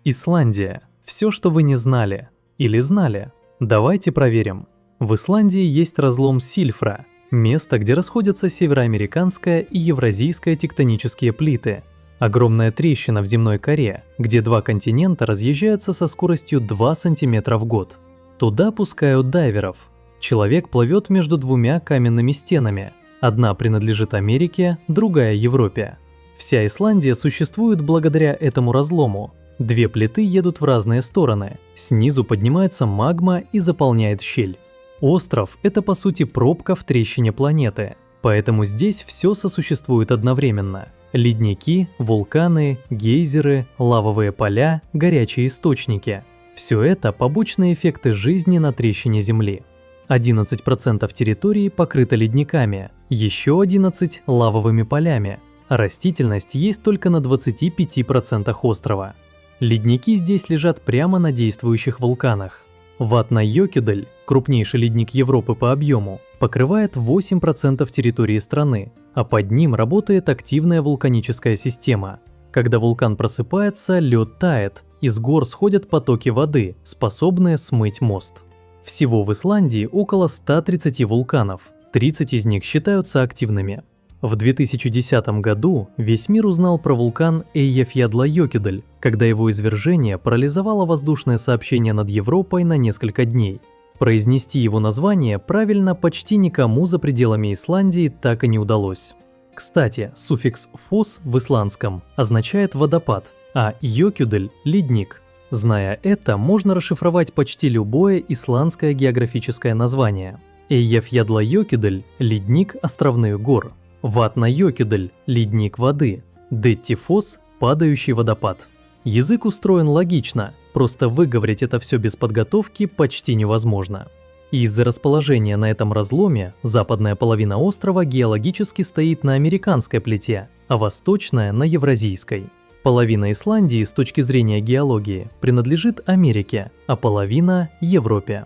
Исландия. Все, что вы не знали. Или знали. Давайте проверим. В Исландии есть разлом Сильфра, место, где расходятся североамериканская и евразийская тектонические плиты. Огромная трещина в земной коре, где два континента разъезжаются со скоростью 2 см в год. Туда пускают дайверов. Человек плывет между двумя каменными стенами. Одна принадлежит Америке, другая Европе. Вся Исландия существует благодаря этому разлому. Две плиты едут в разные стороны. Снизу поднимается магма и заполняет щель. Остров – это по сути пробка в трещине планеты. Поэтому здесь все сосуществует одновременно. Ледники, вулканы, гейзеры, лавовые поля, горячие источники. Все это побочные эффекты жизни на трещине Земли. 11% территории покрыто ледниками, еще 11% – лавовыми полями. А растительность есть только на 25% острова. Ледники здесь лежат прямо на действующих вулканах. Ватна-Йокидель, крупнейший ледник Европы по объему, покрывает 8% территории страны, а под ним работает активная вулканическая система. Когда вулкан просыпается, лед тает, из гор сходят потоки воды, способные смыть мост. Всего в Исландии около 130 вулканов, 30 из них считаются активными. В 2010 году весь мир узнал про вулкан Эйяфьядла-Йокидель, когда его извержение парализовало воздушное сообщение над Европой на несколько дней. Произнести его название правильно почти никому за пределами Исландии так и не удалось. Кстати, суффикс «фос» в исландском означает «водопад», а «йокидель» – «ледник». Зная это, можно расшифровать почти любое исландское географическое название. Эйяфьядла-Йокидель – ледник островных гор. Ватна-Йокидель – ледник воды. Детти-фос – падающий водопад. Язык устроен логично, просто выговорить это все без подготовки почти невозможно. И из-за расположения на этом разломе западная половина острова геологически стоит на американской плите, а восточная – на евразийской. Половина Исландии с точки зрения геологии принадлежит Америке, а половина – Европе.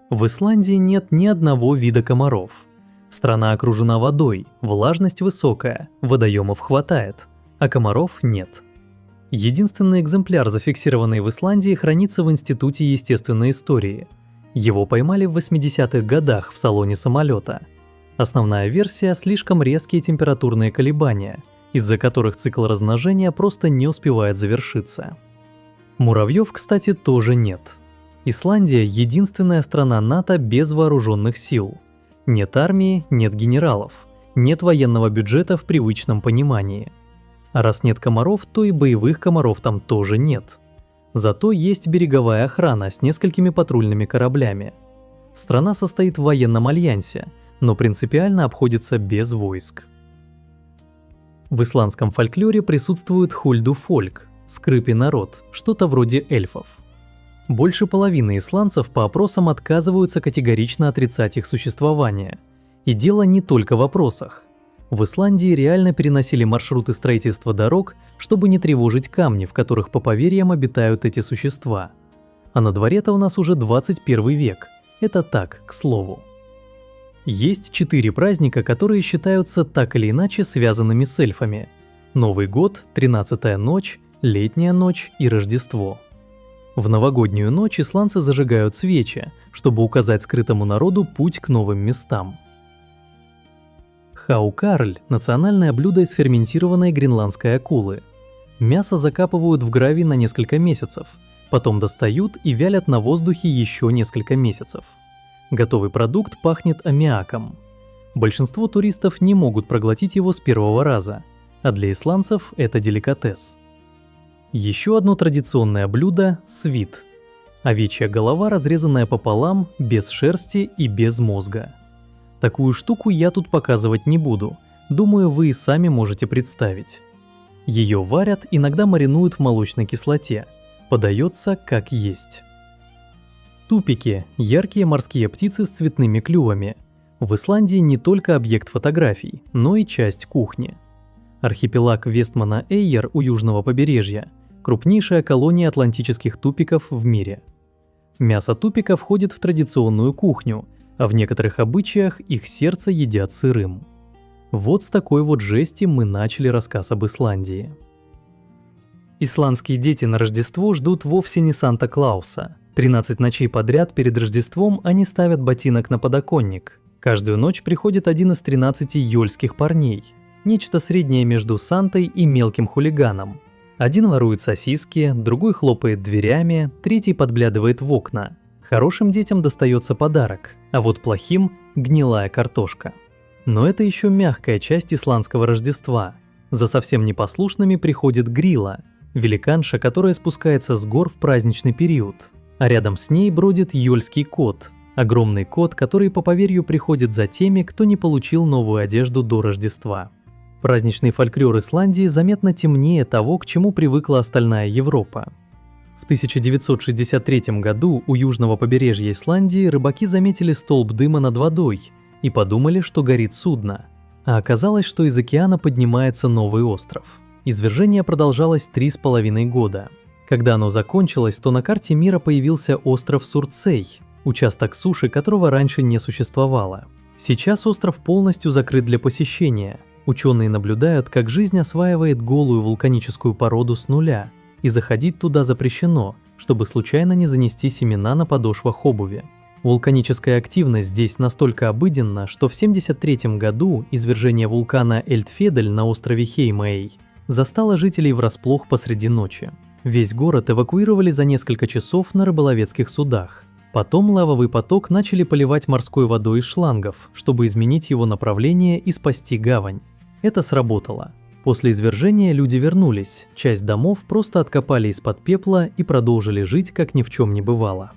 В Исландии нет ни одного вида комаров. Страна окружена водой, влажность высокая, водоемов хватает, а комаров нет. Единственный экземпляр, зафиксированный в Исландии, хранится в Институте естественной истории. Его поймали в 80-х годах в салоне самолета. Основная версия – слишком резкие температурные колебания, из-за которых цикл размножения просто не успевает завершиться. Муравьев, кстати, тоже нет. Исландия – единственная страна НАТО без вооруженных сил. Нет армии, нет генералов, нет военного бюджета в привычном понимании. А раз нет комаров, то и боевых комаров там тоже нет. Зато есть береговая охрана с несколькими патрульными кораблями. Страна состоит в военном альянсе, но принципиально обходится без войск. В исландском фольклоре присутствует хульду-фольк, скрыпий народ, что-то вроде эльфов. Больше половины исландцев по опросам отказываются категорично отрицать их существование. И дело не только в опросах. В Исландии реально переносили маршруты строительства дорог, чтобы не тревожить камни, в которых по поверьям обитают эти существа. А на дворе-то у нас уже 21 век. Это так, к слову. Есть 4 праздника, которые считаются так или иначе связанными с эльфами. Новый год, 13-я ночь, летняя ночь и Рождество. В новогоднюю ночь исландцы зажигают свечи, чтобы указать скрытому народу путь к новым местам. Хаукарль – национальное блюдо из ферментированной гренландской акулы. Мясо закапывают в гравий на несколько месяцев, потом достают и вялят на воздухе еще несколько месяцев. Готовый продукт пахнет аммиаком. Большинство туристов не могут проглотить его с первого раза, а для исландцев это деликатес. Еще одно традиционное блюдо – свит. Овечья голова, разрезанная пополам, без шерсти и без мозга. Такую штуку я тут показывать не буду, думаю, вы и сами можете представить. Ее варят, иногда маринуют в молочной кислоте, подается как есть. Тупики – яркие морские птицы с цветными клювами. В Исландии не только объект фотографий, но и часть кухни. Архипелаг Вестмана-Эйяр у южного побережья – крупнейшая колония атлантических тупиков в мире. Мясо тупика входит в традиционную кухню, а в некоторых обычаях их сердце едят сырым. Вот с такой вот жести мы начали рассказ об Исландии. Исландские дети на Рождество ждут вовсе не Санта-Клауса. 13 ночей подряд перед Рождеством они ставят ботинок на подоконник. Каждую ночь приходит один из 13 йольских парней. Нечто среднее между Сантой и мелким хулиганом. Один ворует сосиски, другой хлопает дверями, третий подглядывает в окна. Хорошим детям достается подарок, а вот плохим – гнилая картошка. Но это еще мягкая часть исландского Рождества. За совсем непослушными приходит Грила, великанша, которая спускается с гор в праздничный период. А рядом с ней бродит йольский кот, огромный кот, который по поверью приходит за теми, кто не получил новую одежду до Рождества. Праздничный фольклор Исландии заметно темнее того, к чему привыкла остальная Европа. В 1963 году у южного побережья Исландии рыбаки заметили столб дыма над водой и подумали, что горит судно. А оказалось, что из океана поднимается новый остров. Извержение продолжалось 3,5 года. Когда оно закончилось, то на карте мира появился остров Сурцей, участок суши которого раньше не существовало. Сейчас остров полностью закрыт для посещения. Ученые наблюдают, как жизнь осваивает голую вулканическую породу с нуля, и заходить туда запрещено, чтобы случайно не занести семена на подошвах обуви. Вулканическая активность здесь настолько обыденна, что в 1973 году извержение вулкана Эльдфедель на острове Хеймэй застало жителей врасплох посреди ночи. Весь город эвакуировали за несколько часов на рыболовецких судах. Потом лавовый поток начали поливать морской водой из шлангов, чтобы изменить его направление и спасти гавань. Это сработало. После извержения люди вернулись, часть домов просто откопали из-под пепла и продолжили жить, как ни в чем не бывало.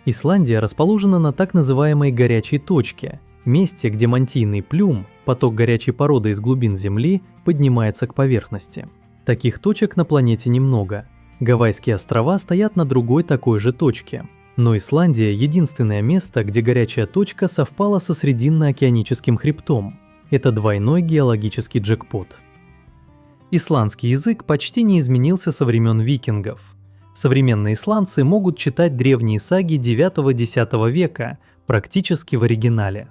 Исландия расположена на так называемой горячей точке, месте, где мантийный плюм, поток горячей породы из глубин Земли, поднимается к поверхности. Таких точек на планете немного. Гавайские острова стоят на другой такой же точке. Но Исландия – единственное место, где горячая точка совпала со Срединно-океаническим хребтом. Это двойной геологический джекпот. Исландский язык почти не изменился со времен викингов. Современные исландцы могут читать древние саги 9-10 века практически в оригинале.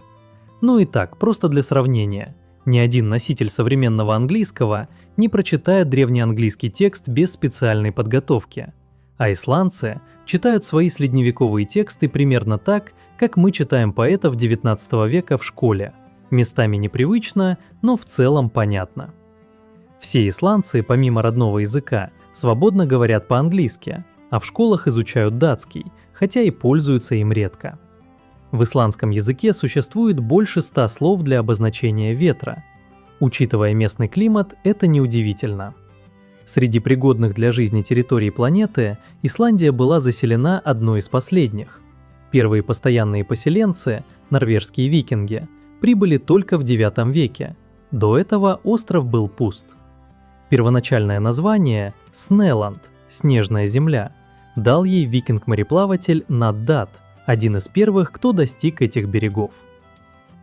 Ну и так, просто для сравнения. Ни один носитель современного английского не прочитает древнеанглийский текст без специальной подготовки. А исландцы читают свои средневековые тексты примерно так, как мы читаем поэтов XIX века в школе. Местами непривычно, но в целом понятно. Все исландцы, помимо родного языка, свободно говорят по-английски, а в школах изучают датский, хотя и пользуются им редко. В исландском языке существует больше 100 слов для обозначения ветра. Учитывая местный климат, это неудивительно. Среди пригодных для жизни территорий планеты Исландия была заселена одной из последних. Первые постоянные поселенцы, норвежские викинги, прибыли только в IX веке. До этого остров был пуст. Первоначальное название Снеланд – «Снежная земля» дал ей викинг-мореплаватель Наддат, один из первых, кто достиг этих берегов.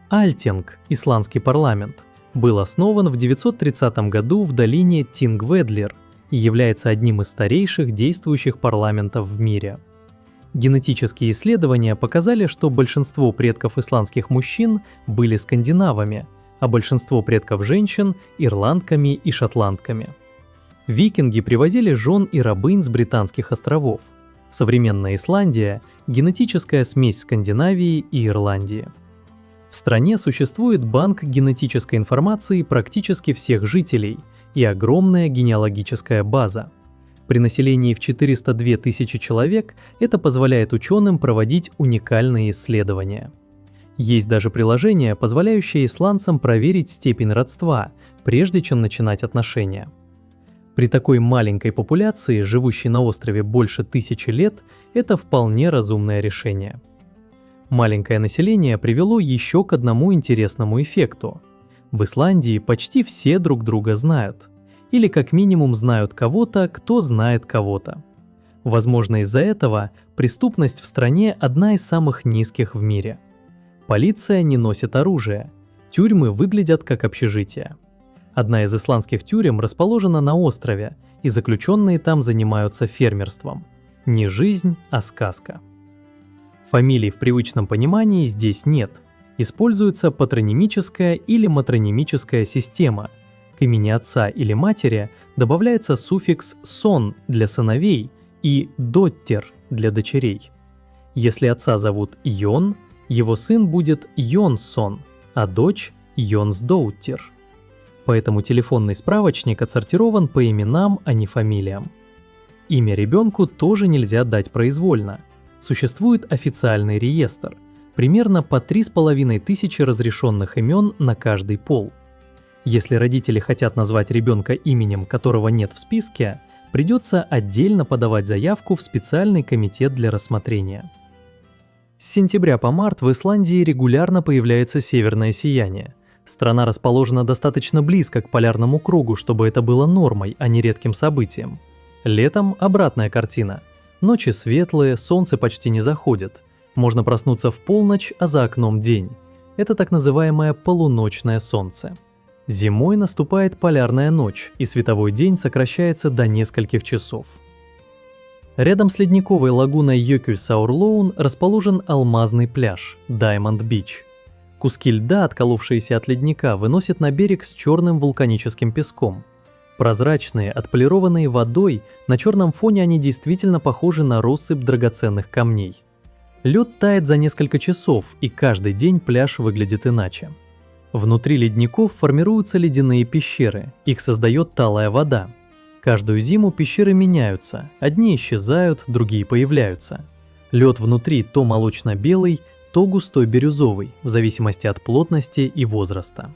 Альтинг, исландский парламент, был основан в 930 году в долине Тингведлир и является одним из старейших действующих парламентов в мире. Генетические исследования показали, что большинство предков исландских мужчин были скандинавами, а большинство предков женщин – ирландками и шотландками. Викинги привозили жен и рабынь с британских островов. Современная Исландия – генетическая смесь Скандинавии и Ирландии. В стране существует банк генетической информации практически всех жителей и огромная генеалогическая база. При населении в 402 тысячи человек это позволяет ученым проводить уникальные исследования. Есть даже приложение, позволяющее исландцам проверить степень родства, прежде чем начинать отношения. При такой маленькой популяции, живущей на острове больше 1000 лет, это вполне разумное решение. Маленькое население привело еще к одному интересному эффекту. В Исландии почти все друг друга знают. Или как минимум знают кого-то, кто знает кого-то. Возможно, из-за этого преступность в стране одна из самых низких в мире. Полиция не носит оружие. Тюрьмы выглядят как общежития. Одна из исландских тюрем расположена на острове, и заключенные там занимаются фермерством. Не жизнь, а сказка. Фамилий в привычном понимании здесь нет. Используется патронимическая или матронимическая система. К к имени отца или матери добавляется суффикс «сон» для сыновей и «доттер» для дочерей. Если отца зовут Йон, его сын будет Йонсон, а дочь – Йонсдоуттер. Поэтому телефонный справочник отсортирован по именам, а не фамилиям. Имя ребенку тоже нельзя дать произвольно. Существует официальный реестр, примерно по 3500 разрешенных имен на каждый пол. Если родители хотят назвать ребенка именем, которого нет в списке, придется отдельно подавать заявку в специальный комитет для рассмотрения. С сентября по март в Исландии регулярно появляется северное сияние. Страна расположена достаточно близко к полярному кругу, чтобы это было нормой, а не редким событием. Летом обратная картина. Ночи светлые, солнце почти не заходит. Можно проснуться в полночь, а за окном день. Это так называемое полуночное солнце. Зимой наступает полярная ночь, и световой день сокращается до нескольких часов. Рядом с ледниковой лагуной Jökulsárlón расположен алмазный пляж – Diamond Beach. Куски льда, отколовшиеся от ледника, выносят на берег с черным вулканическим песком. Прозрачные, отполированные водой, на черном фоне они действительно похожи на россыпь драгоценных камней. Лед тает за несколько часов, и каждый день пляж выглядит иначе. Внутри ледников формируются ледяные пещеры, их создает талая вода. Каждую зиму пещеры меняются, одни исчезают, другие появляются. Лед внутри то молочно-белый, то густой бирюзовый, в зависимости от плотности и возраста.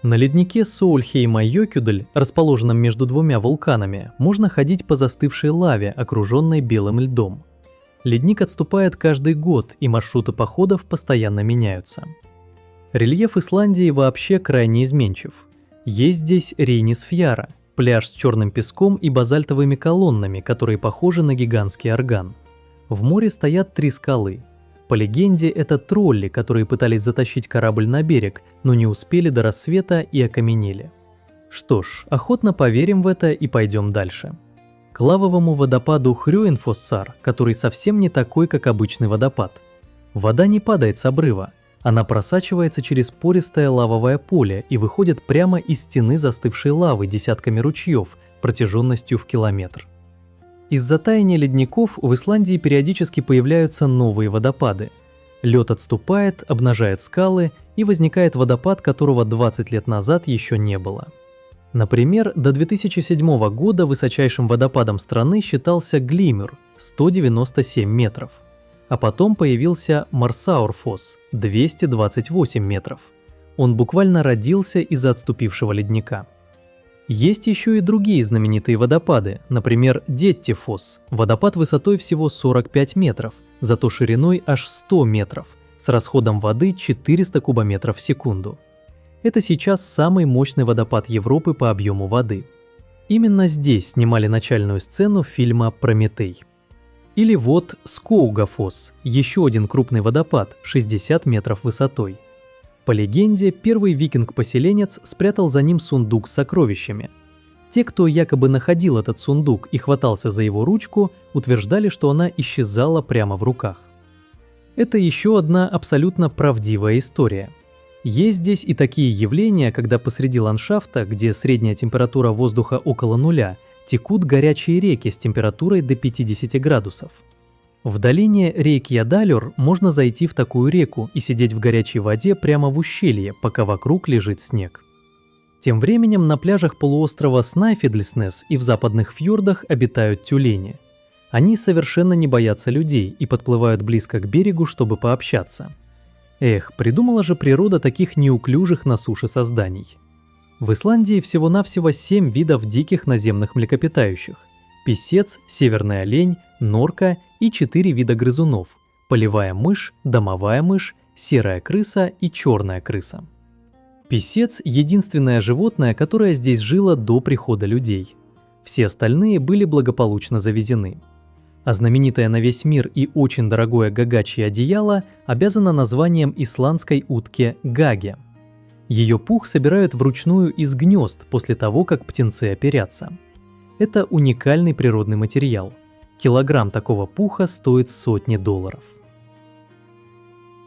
На леднике Соульхейма-Jökull, расположенном между двумя вулканами, можно ходить по застывшей лаве, окруженной белым льдом. Ледник отступает каждый год, и маршруты походов постоянно меняются. Рельеф Исландии вообще крайне изменчив. Есть здесь Рейнисфьяра, пляж с черным песком и базальтовыми колоннами, которые похожи на гигантский орган. В море стоят 3 скалы. По легенде, это тролли, которые пытались затащить корабль на берег, но не успели до рассвета и окаменели. Что ж, охотно поверим в это и пойдем дальше. К лавовому водопаду Хрюинфоссар, который совсем не такой, как обычный водопад. Вода не падает с обрыва, она просачивается через пористое лавовое поле и выходит прямо из стены застывшей лавы десятками ручьев протяженностью в километр. Из-за таяния ледников в Исландии периодически появляются новые водопады. Лед отступает, обнажает скалы, и возникает водопад, которого 20 лет назад еще не было. Например, до 2007 года высочайшим водопадом страны считался Глиммер – 197 метров. А потом появился Марсаурфосс – 228 метров. Он буквально родился из-за отступившего ледника. Есть еще и другие знаменитые водопады, например, Деттифосс – водопад высотой всего 45 метров, зато шириной аж 100 метров, с расходом воды 400 кубометров в секунду. Это сейчас самый мощный водопад Европы по объему воды. Именно здесь снимали начальную сцену фильма «Прометей». Или вот Скоугафосс – еще один крупный водопад, 60 метров высотой. По легенде, первый викинг-поселенец спрятал за ним сундук с сокровищами. Те, кто якобы находил этот сундук и хватался за его ручку, утверждали, что она исчезала прямо в руках. Это еще одна абсолютно правдивая история. Есть здесь и такие явления, когда посреди ландшафта, где средняя температура воздуха около нуля, текут горячие реки с температурой до 50 градусов. В долине Рейкьядалюр можно зайти в такую реку и сидеть в горячей воде прямо в ущелье, пока вокруг лежит снег. Тем временем на пляжах полуострова Снайфидлснесс и в западных фьордах обитают тюлени. Они совершенно не боятся людей и подплывают близко к берегу, чтобы пообщаться. Эх, придумала же природа таких неуклюжих на суше созданий. В Исландии всего-навсего 7 видов диких наземных млекопитающих. Писец, северный олень, норка и 4 вида грызунов – полевая мышь, домовая мышь, серая крыса и черная крыса. Писец – единственное животное, которое здесь жило до прихода людей. Все остальные были благополучно завезены. А знаменитое на весь мир и очень дорогое гагачье одеяло обязано названием исландской утки гаге. Ее пух собирают вручную из гнезд после того, как птенцы оперятся. Это уникальный природный материал. Килограмм такого пуха стоит сотни $.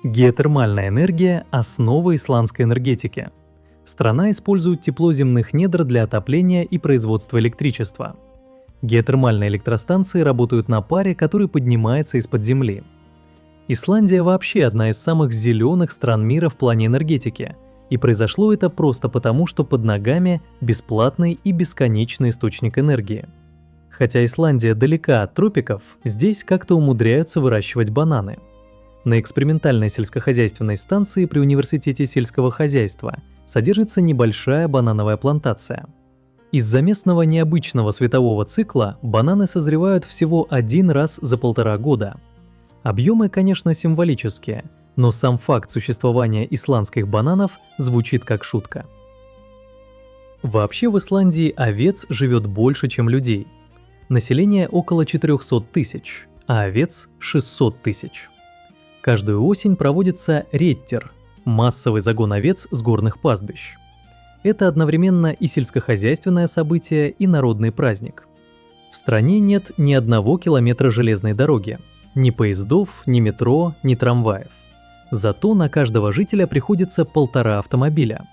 Геотермальная энергия – основа исландской энергетики. Страна использует тепло земных недр для отопления и производства электричества. Геотермальные электростанции работают на паре, который поднимается из-под земли. Исландия вообще одна из самых зеленых стран мира в плане энергетики, и произошло это просто потому, что под ногами бесплатный и бесконечный источник энергии. Хотя Исландия далека от тропиков, здесь как-то умудряются выращивать бананы. На экспериментальной сельскохозяйственной станции при Университете сельского хозяйства содержится небольшая банановая плантация. Из-за местного необычного светового цикла бананы созревают всего один раз за 1,5 года. Объемы, конечно, символические, но сам факт существования исландских бананов звучит как шутка. Вообще в Исландии овец живет больше, чем людей. Население около 400 тысяч, а овец 600 тысяч. Каждую осень проводится реттер – массовый загон овец с горных пастбищ. Это одновременно и сельскохозяйственное событие, и народный праздник. В стране нет ни одного километра железной дороги, ни поездов, ни метро, ни трамваев. Зато на каждого жителя приходится 1,5 автомобиля.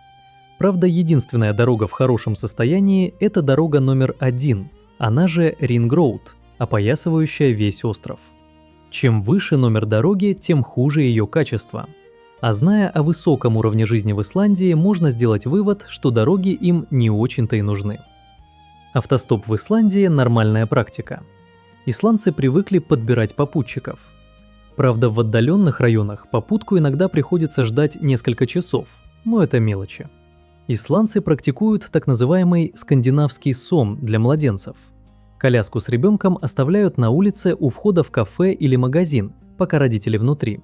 Правда, единственная дорога в хорошем состоянии – это дорога номер 1, она же Ринг-роуд, опоясывающая весь остров. Чем выше номер дороги, тем хуже ее качество. А зная о высоком уровне жизни в Исландии, можно сделать вывод, что дороги им не очень-то и нужны. Автостоп в Исландии – нормальная практика. Исландцы привыкли подбирать попутчиков. Правда, в отдаленных районах попутку иногда приходится ждать несколько часов, но это мелочи. Исландцы практикуют так называемый скандинавский сом для младенцев. Коляску с ребенком оставляют на улице у входа в кафе или магазин, пока родители внутри.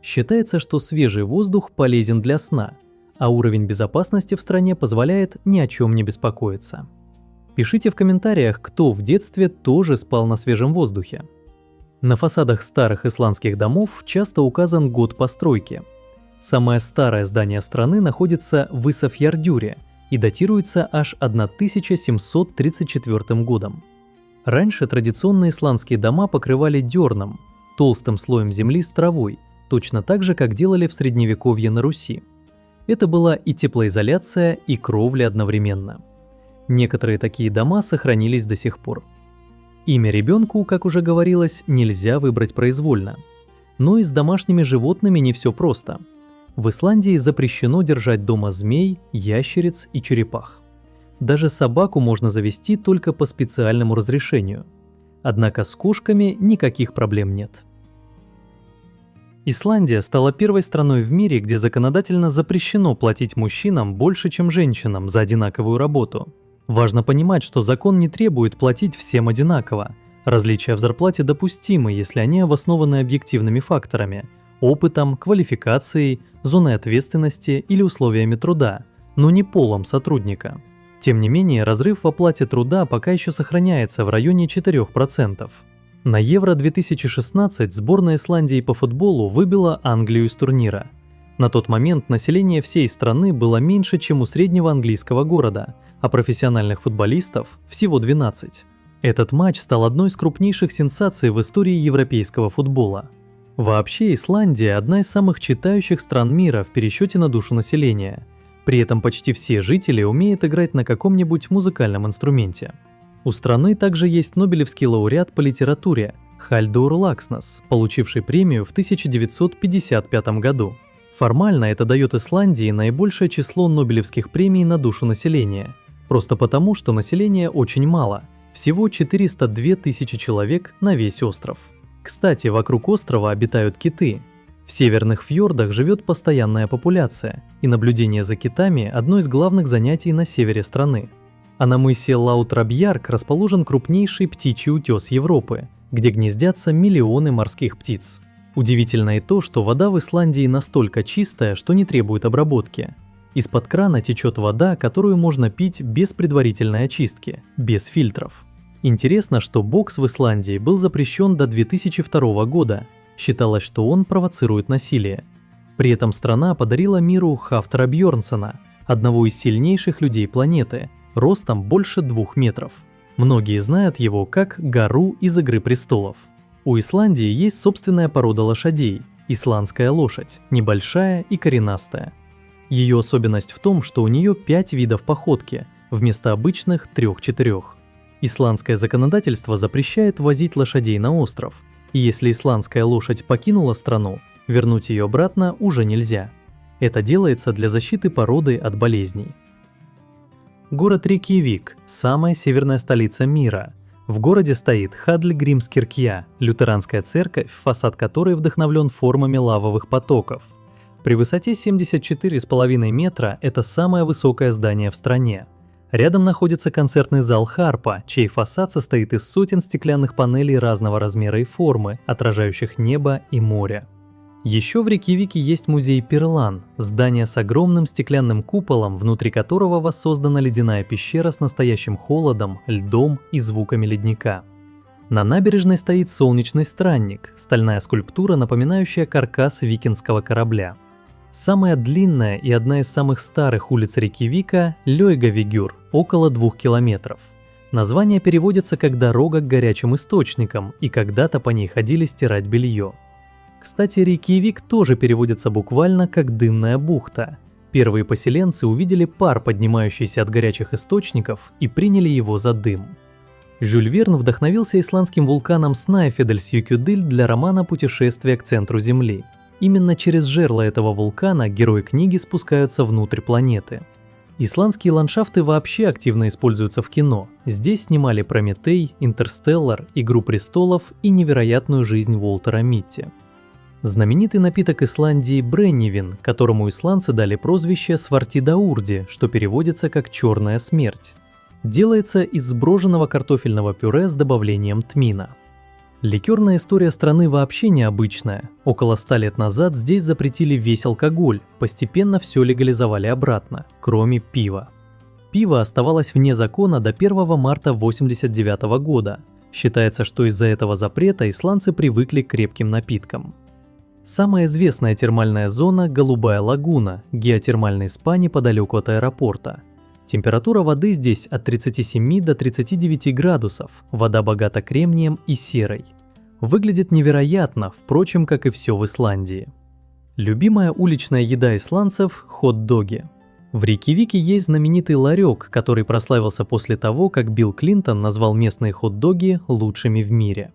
Считается, что свежий воздух полезен для сна, а уровень безопасности в стране позволяет ни о чем не беспокоиться. Пишите в комментариях, кто в детстве тоже спал на свежем воздухе. На фасадах старых исландских домов часто указан год постройки. Самое старое здание страны находится в Исафьярдюре и датируется аж 1734 годом. Раньше традиционные исландские дома покрывали дерном, толстым слоем земли с травой, точно так же, как делали в Средневековье на Руси. Это была и теплоизоляция, и кровля одновременно. Некоторые такие дома сохранились до сих пор. Имя ребенку, как уже говорилось, нельзя выбрать произвольно. Но и с домашними животными не все просто. В Исландии запрещено держать дома змей, ящериц и черепах. Даже собаку можно завести только по специальному разрешению. Однако с кошками никаких проблем нет. Исландия стала первой страной в мире, где законодательно запрещено платить мужчинам больше, чем женщинам за одинаковую работу. Важно понимать, что закон не требует платить всем одинаково. Различия в зарплате допустимы, если они обоснованы объективными факторами – опытом, квалификацией, зоной ответственности или условиями труда, но не полом сотрудника. Тем не менее, разрыв в оплате труда пока еще сохраняется в районе 4%. На Евро-2016 сборная Исландии по футболу выбила Англию из турнира. На тот момент население всей страны было меньше, чем у среднего английского города, а профессиональных футболистов всего 12. Этот матч стал одной из крупнейших сенсаций в истории европейского футбола. Вообще, Исландия – одна из самых читающих стран мира в пересчете на душу населения. При этом почти все жители умеют играть на каком-нибудь музыкальном инструменте. У страны также есть Нобелевский лауреат по литературе Хальдор Лакснес, получивший премию в 1955 году. Формально это дает Исландии наибольшее число Нобелевских премий на душу населения, просто потому, что населения очень мало, всего 402 тысячи человек на весь остров. Кстати, вокруг острова обитают киты. В северных фьордах живет постоянная популяция, и наблюдение за китами – одно из главных занятий на севере страны. А на мысе Лаутрабьярк расположен крупнейший птичий утес Европы, где гнездятся миллионы морских птиц. Удивительно и то, что вода в Исландии настолько чистая, что не требует обработки. Из-под крана течет вода, которую можно пить без предварительной очистки, без фильтров. Интересно, что бокс в Исландии был запрещен до 2002 года. Считалось, что он провоцирует насилие. При этом страна подарила миру Хафтора Бьорнсона, одного из сильнейших людей планеты, ростом больше 2 метров. Многие знают его как Гару из «Игры престолов». У Исландии есть собственная порода лошадей – исландская лошадь, небольшая и коренастая. Ее особенность в том, что у нее 5 видов походки, вместо обычных 3-4. Исландское законодательство запрещает возить лошадей на остров, и если исландская лошадь покинула страну, вернуть ее обратно уже нельзя. Это делается для защиты породы от болезней. Город Рейкьявик – самая северная столица мира. В городе стоит Хадльгримскиркья, лютеранская церковь, фасад которой вдохновлен формами лавовых потоков. При высоте 74,5 метра это самое высокое здание в стране. Рядом находится концертный зал Харпа, чей фасад состоит из сотен стеклянных панелей разного размера и формы, отражающих небо и море. Еще в Рейкьявике есть музей Пирлан, здание с огромным стеклянным куполом, внутри которого воссоздана ледяная пещера с настоящим холодом, льдом и звуками ледника. На набережной стоит солнечный странник, стальная скульптура, напоминающая каркас викингского корабля. Самая длинная и одна из самых старых улиц Рейкьявика – Лёйгавигюр, около 2 километров. Название переводится как «дорога к горячим источникам», и когда-то по ней ходили стирать белье. Кстати, Рейкьявик тоже переводится буквально как «дымная бухта». Первые поселенцы увидели пар, поднимающийся от горячих источников, и приняли его за дым. Жюль Верн вдохновился исландским вулканом Снæfellsjökull для романа «Путешествие к центру Земли». Именно через жерло этого вулкана герои книги спускаются внутрь планеты. Исландские ландшафты вообще активно используются в кино. Здесь снимали «Прометей», «Интерстеллар», «Игру престолов» и «Невероятную жизнь Уолтера Митти». Знаменитый напиток Исландии бреннивин, которому исландцы дали прозвище свартидаурди, что переводится как «черная смерть», делается из сброженного картофельного пюре с добавлением тмина. Ликерная история страны вообще необычная. Около 100 лет назад здесь запретили весь алкоголь, постепенно все легализовали обратно, кроме пива. Пиво оставалось вне закона до 1 марта 1989 года. Считается, что из-за этого запрета исландцы привыкли к крепким напиткам. Самая известная термальная зона – Голубая лагуна, геотермальный спа неподалеку от аэропорта. Температура воды здесь от 37 до 39 градусов, вода богата кремнием и серой. Выглядит невероятно, впрочем, как и все в Исландии. Любимая уличная еда исландцев – хот-доги. В Рейкьявике есть знаменитый ларек, который прославился после того, как Билл Клинтон назвал местные хот-доги лучшими в мире.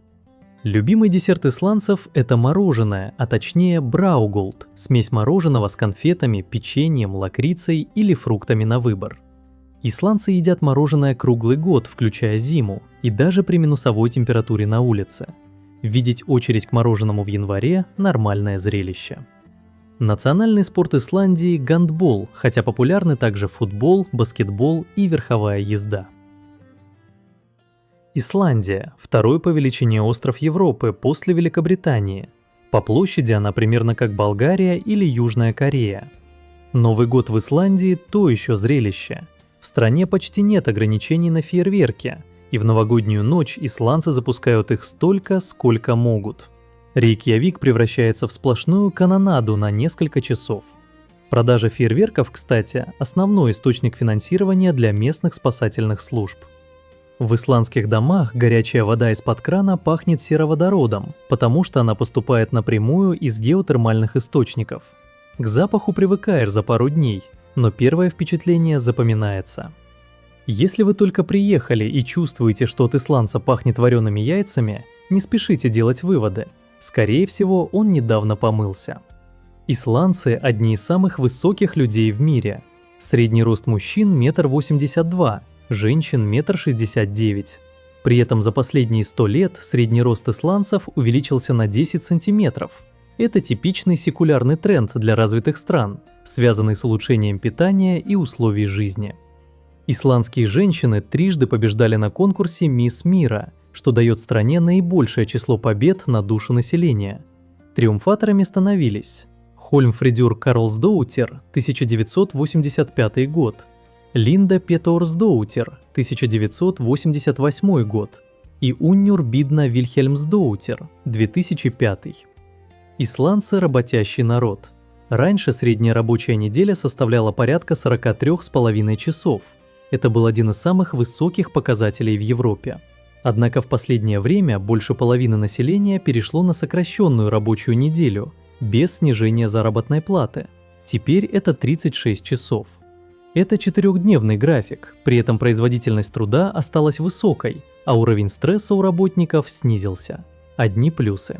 Любимый десерт исландцев – это мороженое, а точнее брауголд, смесь мороженого с конфетами, печеньем, лакрицей или фруктами на выбор. Исландцы едят мороженое круглый год, включая зиму, и даже при минусовой температуре на улице. Видеть очередь к мороженому в январе – нормальное зрелище. Национальный спорт Исландии – гандбол, хотя популярны также футбол, баскетбол и верховая езда. Исландия – второй по величине остров Европы после Великобритании. По площади она примерно как Болгария или Южная Корея. Новый год в Исландии – то еще зрелище. В стране почти нет ограничений на фейерверки, и в новогоднюю ночь исландцы запускают их столько, сколько могут. Рейкьявик превращается в сплошную канонаду на несколько часов. Продажа фейерверков, кстати, основной источник финансирования для местных спасательных служб. В исландских домах горячая вода из-под крана пахнет сероводородом, потому что она поступает напрямую из геотермальных источников. К запаху привыкаешь за пару дней, но первое впечатление запоминается. Если вы только приехали и чувствуете, что от исландца пахнет вареными яйцами, не спешите делать выводы. Скорее всего, он недавно помылся. Исландцы – одни из самых высоких людей в мире. Средний рост мужчин – 1,82 м, женщин – 1,69 м. При этом за последние 100 лет средний рост исландцев увеличился на 10 сантиметров. Это типичный секулярный тренд для развитых стран, связанный с улучшением питания и условий жизни. Исландские женщины трижды побеждали на конкурсе «Мисс Мира», что дает стране наибольшее число побед на душу населения. Триумфаторами становились Хольмфридюр Карлсдоутер, 1985 год, Линда Петорсдоутер, 1988 год и Уннюр Бидна Вильхельмсдоутер, 2005. Исландцы – работящий народ. Раньше средняя рабочая неделя составляла порядка 43,5 часов. Это был один из самых высоких показателей в Европе. Однако в последнее время больше половины населения перешло на сокращенную рабочую неделю, без снижения заработной платы. Теперь это 36 часов. Это 4-дневный график, при этом производительность труда осталась высокой, а уровень стресса у работников снизился. Одни плюсы.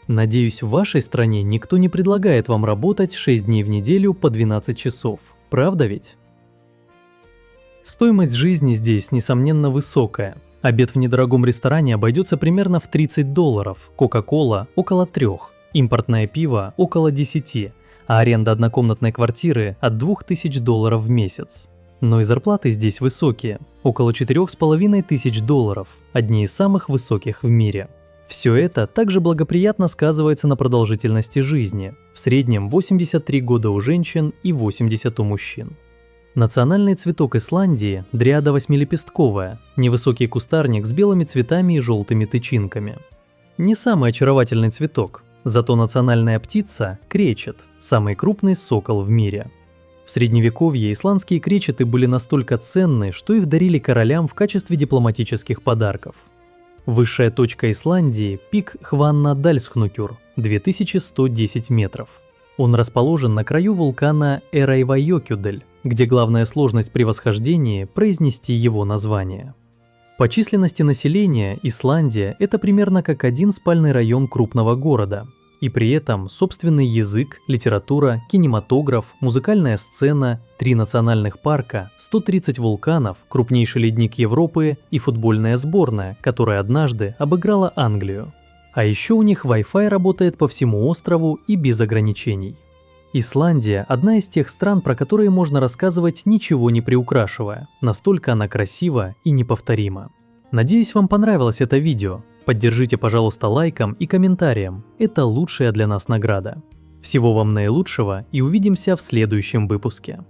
Надеюсь, в вашей стране никто не предлагает вам работать 6 дней в неделю по 12 часов. Правда ведь? Стоимость жизни здесь, несомненно, высокая. Обед в недорогом ресторане обойдется примерно в $30, Кока-кола – около 3, импортное пиво – около 10, а аренда однокомнатной квартиры – от $2000 в месяц. Но и зарплаты здесь высокие – около $4500, одни из самых высоких в мире. Все это также благоприятно сказывается на продолжительности жизни, в среднем 83 года у женщин и 80 у мужчин. Национальный цветок Исландии – дриада восьмилепестковая, невысокий кустарник с белыми цветами и желтыми тычинками. Не самый очаровательный цветок, зато национальная птица – кречет, самый крупный сокол в мире. В средневековье исландские кречеты были настолько ценны, что их дарили королям в качестве дипломатических подарков. Высшая точка Исландии – пик Хванна-Дальсхнукюр, 2110 метров. Он расположен на краю вулкана Эрайвайокюдель, где главная сложность при восхождении – произнести его название. По численности населения Исландия – это примерно как один спальный район крупного города, и при этом собственный язык, литература, кинематограф, музыкальная сцена, 3 национальных парка, 130 вулканов, крупнейший ледник Европы и футбольная сборная, которая однажды обыграла Англию. А еще у них Wi-Fi работает по всему острову и без ограничений. Исландия – одна из тех стран, про которые можно рассказывать, ничего не приукрашивая, настолько она красива и неповторима. Надеюсь, вам понравилось это видео. Поддержите, пожалуйста, лайком и комментарием, это лучшая для нас награда. Всего вам наилучшего и увидимся в следующем выпуске.